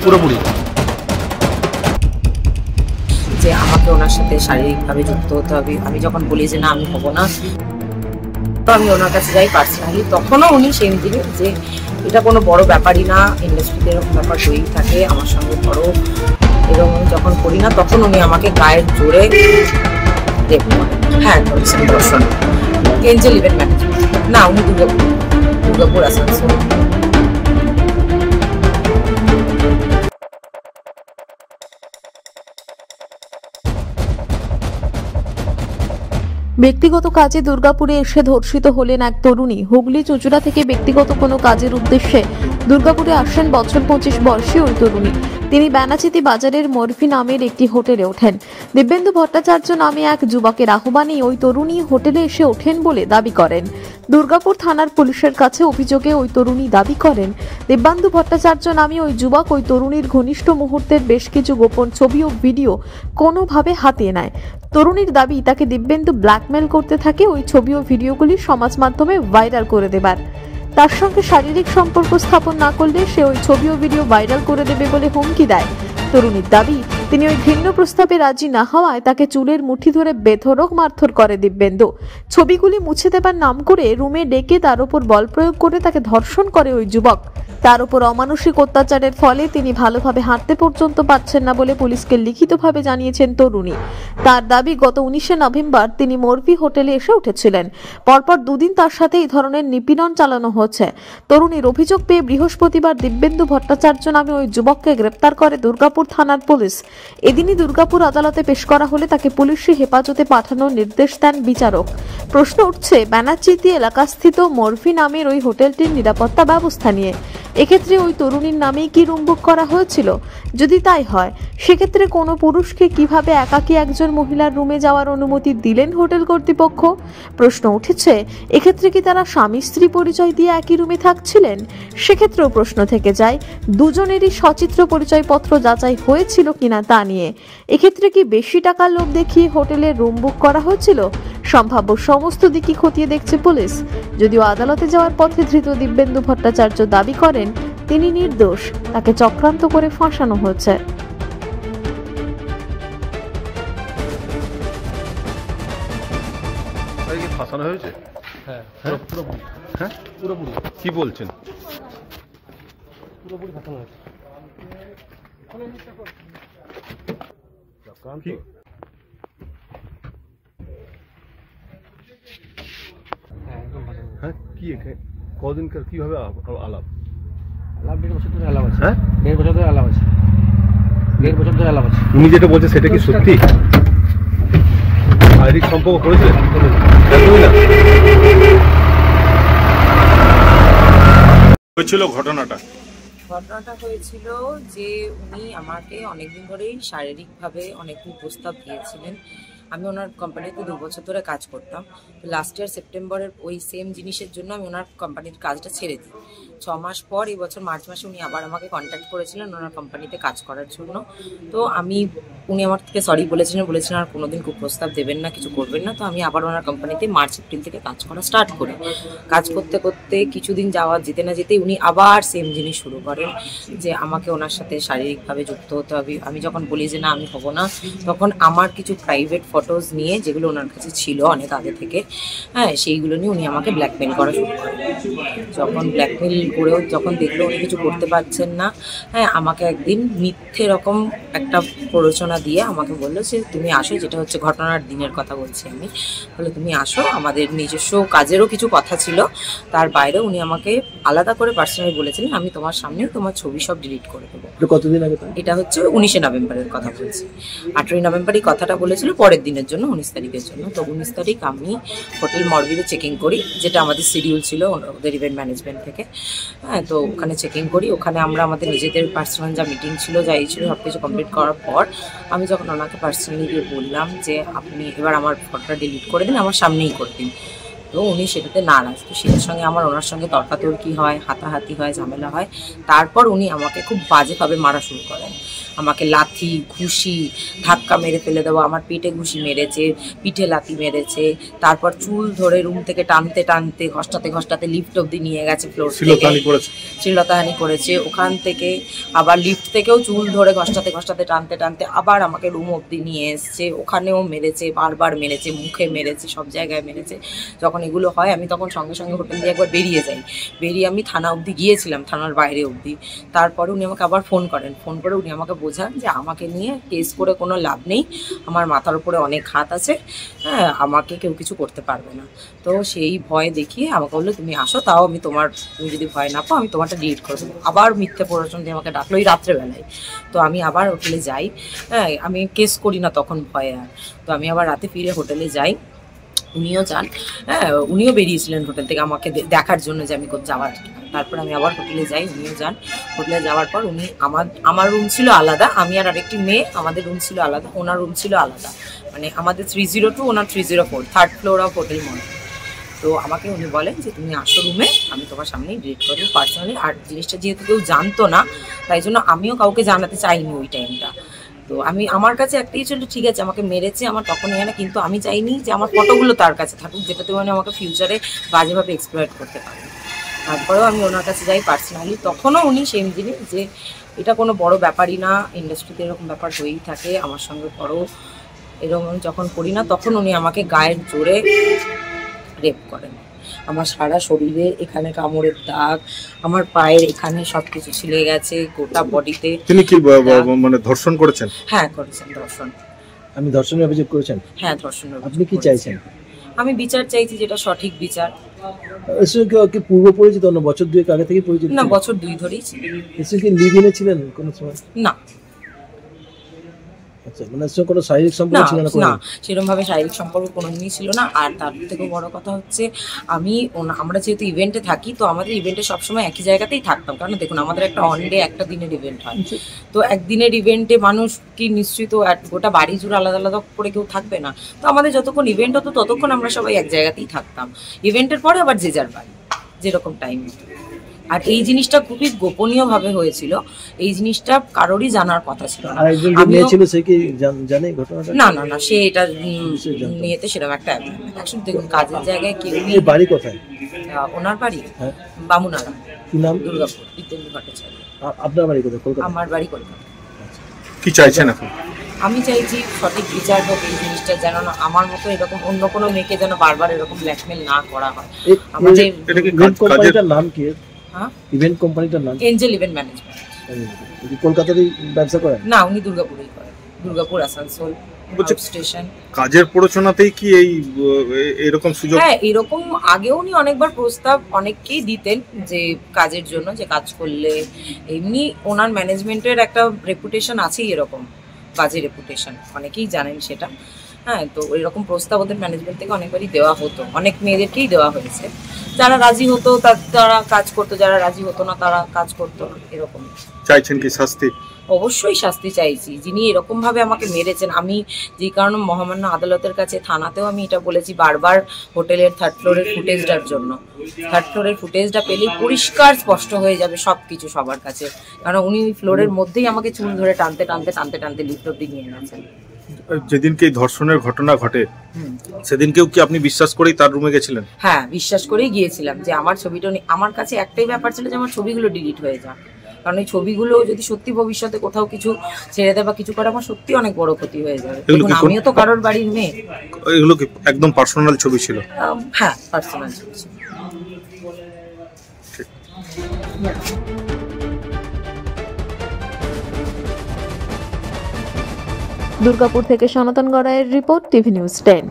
পুরোপুরি যে আমাকে ওনার সাথে শারীরিকভাবে যুক্ত হতে হবে। আমি যখন বলি যে না আমি হব না, তো আমি ওনার কাছে যাই পার্সোনালি, তখনও উনি সেম দিলেন যে এটা কোনো বড় ব্যাপারই না, ইন্ডাস্ট্রিতে এরকম ব্যাপার হয়েই থাকে, আমার সঙ্গে ধরো এরকম যখন করি না তখন উনি আমাকে গায়ের জোরে রেপ করেন। হ্যাঁ করেছেন দর্শন এঞ্জেল ইভেন্ট ম্যানেজমেন্ট, না উনি দুর্গাপুর আসানসোল। ব্যক্তিগত কাজে দুর্গাপুরে এসে ধর্ষিত হলেন এক তরুণী। হুগলি চুঁচুড়া থেকে ব্যক্তিগত কোনো কাজের উদ্দেশ্যে দুর্গাপুরে আসেন বছর 25 বর্ষীয় ওই তরুণী। তিনি বেনাচিতি বাজারের মরফি নামের একটি হোটেলে ওঠেন। দিব্যেন্দু ভট্টাচার্য নামে এক যুবকের আহ্বানে ওই তরুণী হোটেলে এসে ওঠেন বলে দাবি করেন। দুর্গাপুর থানার পুলিশের কাছে অভিযোগে ওই তরুণী দাবি করেন, দিব্যেন্দু ভট্টাচার্য নামে ওই যুবক ওই তরুণীর ঘনিষ্ঠ মুহূর্তের বেশ কিছু গোপন ছবি ও ভিডিও কোনোভাবে হাতিয়ে নেয়। তরুণীর দাবি তাকে দিব্যেন্দু ব্ল্যাকমেল করতে থাকে ওই ছবি ও ভিডিওগুলি সমাজ মাধ্যমে ভাইরাল করে দেবার। তার সঙ্গে শারীরিক সম্পর্ক স্থাপন না করলে সে ওই ছবি ও ভিডিও ভাইরাল করে দেবে বলে হুমকি দেয়। তরুণীর দাবি তিনি ওই ঘৃণ্য প্রস্তাবে রাজি না হওয়ায় তাকে চুলের মুঠি ধরে বেধড়ক মারধর করে দিব্যেন্দু। ছবিগুলি মুছে দেবার নাম করে রুমে ডেকে তার উপর বল প্রয়োগ করে তাকে ধর্ষণ করে ওই যুবক। তার উপর অমানসিক অত্যাচারের ফলে তিনি ভালোভাবে হাঁটতে পর্যন্ত পারছেন না বলে পুলিশকে লিখিতভাবে জানিয়েছেন তরুণী। তার দাবি গত 19শে নভেম্বর তিনি মরফি হোটেলে এসে উঠেছিলেন। পরপর দুদিন তার সাথে এই ধরনের নিপীড়ন চালানো হচ্ছে। তরুণীর অভিযোগ পেয়ে বৃহস্পতিবার দিব্যেন্দু ভট্টাচার্য নামে ওই যুবককে গ্রেপ্তার করে দুর্গাপুর থানার পুলিশ। এদিনই দুর্গাপুর আদালতে পেশ করা হলে তাকে পুলিশি হেফাজতে পাঠানোর নির্দেশ দেন বিচারক। প্রশ্ন উঠছে বেনাচিতি এলাকাস্থিত মরফি নামের ওই হোটেলটির নিরাপত্তা ব্যবস্থা নিয়ে। এক্ষেত্রে ওই তরুণীর নামেই কি রুম বুক করা হয়েছিল? যদি তাই হয় সেক্ষেত্রে কোনো পুরুষকে কিভাবে একাকী একজন মহিলার রুমে যাওয়ার অনুমতি দিলেন হোটেল কর্তৃপক্ষ? প্রশ্ন উঠেছে এক্ষেত্রে কি তারা স্বামী স্ত্রী পরিচয় দিয়ে একই রুমে থাকছিলেন? সেক্ষেত্রেও প্রশ্ন থেকে যায় দুজনেরই সচিত্র পরিচয়পত্র যাচাই হয়েছিল কিনা তা নিয়ে। এক্ষেত্রে কি বেশি টাকার লোভ দেখিয়ে হোটেলে রুম বুক করা হয়েছিল? সম্ভাব্য সমস্ত দিকই খতিয়ে দেখছে পুলিশ। যদিও আদালতে যাওয়ার পথে ধৃত দিব্যেন্দু ভট্টাচার্য দাবি করেন তিনি নির্দোষ, তাকে চক্রান্ত করে ফাঁসানো হয়েছে। ফাঁসানো হয়েছে? হ্যাঁ পুরোপুরি। হ্যাঁ পুরোপুরি কি বলছেন? পুরোপুরি ফাঁসানো হয়েছে। হ্যাঁ কি কদিনকার কিভাবে আলাপ? 1.5 বছর ধরে আলাপ আছে। হ্যাঁ 1.5 বছর ধরে আলাপ আছে। 1.5 বছর ধরে আলাপ আছে। উনি যেটা বলছে সেটা কি সত্যি? শারীরিক সম্পর্ক করেছিলেন? হয়েছিল ঘটনাটা হয়েছিল যে উনি আমাকে অনেকদিন ধরেই শারীরিকভাবে অনেকদিন প্রস্তাব দিয়েছিলেন। আমি ওনার কোম্পানিতে 2 বছর ধরে কাজ করতাম। তো লাস্ট ইয়ার সেপ্টেম্বরের ওই সেম জিনিসের জন্য আমি ওনার কোম্পানির কাজটা ছেড়ে দিই। 6 মাস পর এই বছর মার্চ মাসে উনি আবার আমাকে কন্ট্যাক্ট করেছিলেন ওনার কোম্পানিতে কাজ করার জন্য। তো উনি আমার থেকে সরি বলেছিলেন আর কোনোদিন কুপ্রস্তাব দেবেন না, কিছু করবেন না। তো আমি আবার ওনার কোম্পানিতে মার্চ এপ্রিল থেকে কাজ করা স্টার্ট করি। কাজ করতে করতে কিছুদিন যেতে না যেতেই উনি আবার সেম জিনিস শুরু করেন যে আমাকে ওনার সাথে শারীরিকভাবে যুক্ত হতে হবে। আমি যখন বলি যে না আমি হব না, তখন আমার কিছু প্রাইভেট ফটোজ নিয়ে যেগুলো ওনার কাছে ছিল অনেক আগে থেকে, হ্যাঁ সেইগুলো নিয়ে উনি আমাকে ব্ল্যাকমেল করা শুরু করেন। যখন ব্ল্যাকমেল করেও যখন দেখলো উনি কিছু করতে পারছেন না, হ্যাঁ আমাকে একদিন মিথ্যে রকম একটা প্ররোচনা দিয়ে আমাকে বললো যে তুমি আসো, যেটা হচ্ছে ঘটনার দিনের কথা বলছি আমি, বলে তুমি আসো, আমাদের নিজস্ব কাজেরও কিছু কথা ছিল, তার বাইরে উনি আমাকে আলাদা করে পার্সোনালি বলেছিলেন আমি তোমার সামনে তোমার ছবি সব ডিলিট করে দেবো। কতদিন আগে? এটা হচ্ছে 19শে নভেম্বরের কথা বলছি। 18ই নভেম্বর এই কথাটা বলেছিল পরের দিনের জন্য, 19 তারিখের জন্য। তো 19 তারিখ আমি হোটেল মরবিতে চেকিং করি, যেটা আমাদের শিডিউল ছিল ওদের ইভেন্ট ম্যানেজমেন্ট থেকে। হ্যাঁ তো ওখানে চেকিং করি। ওখানে আমরা আমাদের নিজেদের পার্সোনাল যা মিটিং ছিল যা এই ছিল সব কিছু কমপ্লিট করার পর আমি যখন ওনাকে পার্সোনালি গিয়ে বললাম যে আপনি এবার আমার ফটোটা ডিলিট করে দিন, আমার সামনেই করে দিন। তো উনি সেটাতে নারাজ। তো সেটার সঙ্গে ওনার সঙ্গে তর্কাতর্কি হয়, হাতাহাতি হয়, ঝামেলা হয়। তারপর উনি আমাকে খুব বাজেভাবে মারা শুরু করেন। আমাকে লাথি, ঘুষি, ধাক্কা মেরে ফেলে দেওয়া, আমার পেটে ঘুষি মেরেছে, পিঠে লাথি মেরেছে। তারপর চুল ধরে রুম থেকে টানতে টানতে ঘষ্টাতে লিফট অব্দি নিয়ে গেছে, ফ্লোর থেকে শ্লীলতাহানি করেছে। ওখান থেকে আবার লিফট থেকেও চুল ধরে ঘষ্টাতে টানতে আবার আমাকে রুম অব্দি নিয়ে এসছে, ওখানেও মেরেছে, বারবার মেরেছে, মুখে মেরেছে, সব জায়গায় মেরেছে। যখন এগুলো হয় আমি তখন সঙ্গে সঙ্গে হোটেল দিয়ে একবার বেরিয়ে যাই। বেরিয়ে আমি থানা অবধি গিয়েছিলাম, থানার বাইরে অবধি। তারপরে উনি আমাকে আবার ফোন করে উনি আমাকে বোঝান যে আমাকে নিয়ে কেস করে কোনো লাভ নেই, আমার মাথার উপরে অনেক হাত আছে, হ্যাঁ, আমাকে কেউ কিছু করতে পারবে না। তো সেই ভয় দেখিয়ে আমাকে বললো তুমি আসো, তাও আমি তুমি যদি ভয় না পাও আমি তোমারটা ডিলিট করে দেবো। আবার মিথ্যে প্ররোচন দিয়ে আমাকে ডাকলো এই রাত্রেবেলায়। তো আমি আবার হোটেলে যাই, হ্যাঁ, আমি কেস করি না তখন ভয়ে আর। তো আমি আবার রাতে ফিরে হোটেলে যাই, উনিও যান, হ্যাঁ, উনিও বেরিয়েছিলেন হোটেল থেকে আমাকে দেখার জন্য যে আমি যাওয়ার। তারপর আমি আবার হোটেলে যাই, উনিও যান। হোটেলে যাওয়ার পর উনি আমার রুম ছিল আলাদা, আমি আর আরেকটি মেয়ে, আমাদের রুম ছিল আলাদা, ওনার রুম ছিল আলাদা। মানে আমাদের 302, ওনার 304, 3rd floor of hotel mall. তো আমাকে উনি বলেন যে তুমি আসো রুমে, আমি তোমার সামনেই ডিলিট করবো পার্সোনালি। আর জিনিসটা যেহেতু কেউ জানতো না, তাই জন্য আমিও কাউকে জানাতে চাইনি ওই টাইমটা। তো আমার কাছে একটাই ছিল, ঠিক আছে আমাকে মেরেছে, আমার তখন এখানে, কিন্তু আমি চাইনি যে আমার ফটোগুলো তার কাছে থাকুক, যেটাতে মানে আমাকে ফিউচারে বাজেভাবে এক্সপ্লয়েট করতে পারে। তারপরেও আমি ওনার কাছে যাই পার্সোনালি, তখনও উনি সেম জিনিস যে এটা কোনো বড় ব্যাপারই না, ইন্ডাস্ট্রিতে এরকম ব্যাপার হয়েই থাকে, আমার সঙ্গে করো, এরকম যখন করি না তখন উনি আমাকে গায়ের জোরে রেপ করেন। আমার সারা শরীরে এখানে কামড়ের দাগ, আমার পায়ের এখানে সবকিছু ছিলে গেছে, গোটা বডিতে। তিনি কি মানে ধর্ষণ করেছেন? হ্যাঁ, করেছেন ধর্ষণ। আমি ধর্ষণের অভিযোগ করেছেন? হ্যাঁ, ধর্ষণের। আপনি কি চাইছেন? আমি বিচার চাইছি, যেটা সঠিক বিচার। এর সঙ্গে কি পূর্ব পরিচিত, অন্য বছর 2 আগে থেকে পরিচিত? না, বছর 2 ধরেই ছিল। এর সঙ্গে লিভ ইনে ছিলেন কোনো সময়? না। আচ্ছা, মানে এর সঙ্গে কোনো শারীরিক সম্পর্ক ছিল না? না, সেরকম ভাবে শারীরিক সম্পর্ক কোনোদিনই ছিল না। আর তার থেকে বড় কথা হচ্ছে আমরা যেহেতু ইভেন্টে থাকি, তো আমাদের ইভেন্টে সবসময় একই জায়গাতেই থাকতাম। কারণ দেখুন, আমাদের একটা অন ডে একটা দিনের ইভেন্ট হয়, তো একদিনের ইভেন্টে মানুষ কি নিশ্চয়ই তো গোটা বাড়ি জুড়ে আলাদা আলাদা করে কেউ থাকবে না। তো আমাদের যতক্ষণ ইভেন্ট হতো ততক্ষণ আমরা সবাই এক জায়গাতেই থাকতাম। ইভেন্টের পরে আবার যে যার বাড়ি, যেরকম টাইম। আর এই জিনিসটা খুবই গোপনীয় ভাবে হয়েছিল, এই জিনিসটা কারোরই জানার কথা ছিল না। না, সে এটা নিয়েতে সেরকম একটা অ্যাকশন। দেখুন, কাজের জায়গায় কেউ বাড়ি কোথায়? ওনার বাড়ি বামুনারা, কি নাম? দুর্গাপুর, বিদ্যেন্দু ভট্টাচার্য। আপনার বাড়ি কোথায়? কলকাতা। আমার বাড়ি কলকাতা। কি চাইছেন এখন? আমি চাইছি সঠিক বিচার হোক, এই জিনিসটা যেন না আমার মতো এরকম অন্য কোনো মেয়েকে যেন বারবার এরকম ব্ল্যাকমেল না করা হয়। আমাদের কোম্পানিটার নাম কি? ইভেন্ট কোম্পানিটার নাম এঞ্জেল ইভেন্ট ম্যানেজমেন্ট। কলকাতাতেই ব্যবসা করেন? না, উনি দুর্গাপুরেই করেন, দুর্গাপুর, আসানসোল স্টেশন। কাজের প্ররোচনাতেই কি এরকম সুযোগ? হ্যাঁ, এরকম আগেও উনি অনেকবার প্রস্তাব অনেককেই দিতেন যে কাজের জন্য, যে কাজ করলে এমনি ওনার ম্যানেজমেন্টের একটা রেপুটেশন আছেই, এরকম বাজে রেপুটেশন, অনেকেই জানেন সেটা। হ্যাঁ, তো এরকম প্রস্তাব ওদের ম্যানেজমেন্ট থেকে অনেকবারই দেওয়া হতো, অনেক মেয়েদেরকেই দেওয়া হয়েছে। যারা রাজি হতো তারা কাজ করতো, যারা রাজি হতো না তারা কাজ করতো না, এরকম। চাইছেন কি শাস্তি? অবশ্যই শাস্তি চাইছি। যিনি এরকম ভাবে আমাকে মেরেছেন, আমি যে কারণে মহামান্য আদালতের কাছে, থানাতেও আমি এটা বলেছি বারবার, হোটেলের 3rd ফ্লোরের ফুটেজটার জন্য। 3rd ফ্লোরের ফুটেজটা পেলেই পরিষ্কার স্পষ্ট হয়ে যাবে সবকিছু সবার কাছে। কারণ উনি ওই ফ্লোরের মধ্যেই আমাকে চুল ধরে টানতে লিফট অব্দি নিয়ে গেছেন। যেদিনকে ধর্ষণের ঘটনা ঘটে সেদিনকেও কি আপনি বিশ্বাস করেই তার রুমে গেছিলেন? হ্যাঁ, বিশ্বাস করেই গিয়েছিলাম যে আমার ছবিটা, আমার কাছে একটাই ব্যাপার ছিল যে আমার ছবিগুলো ডিলিট হয়ে যাক। কারণ এই ছবিগুলো যদি সত্যি ভবিষ্যতে কোথাও কিছু ছেড়ে দেয় বা কিছু করে, আমার সত্যি অনেক বড় ক্ষতি হয়ে যাবে। আমিও তো কারোর বাড়ির মেয়ে। এগুলো কি একদম পার্সোনাল ছবি ছিল? হ্যাঁ, পার্সোনাল ছবি ছিল। দুর্গাপুর থেকে সনাতন গড়াইয়ের রিপোর্ট, টিভি নিউজ 10।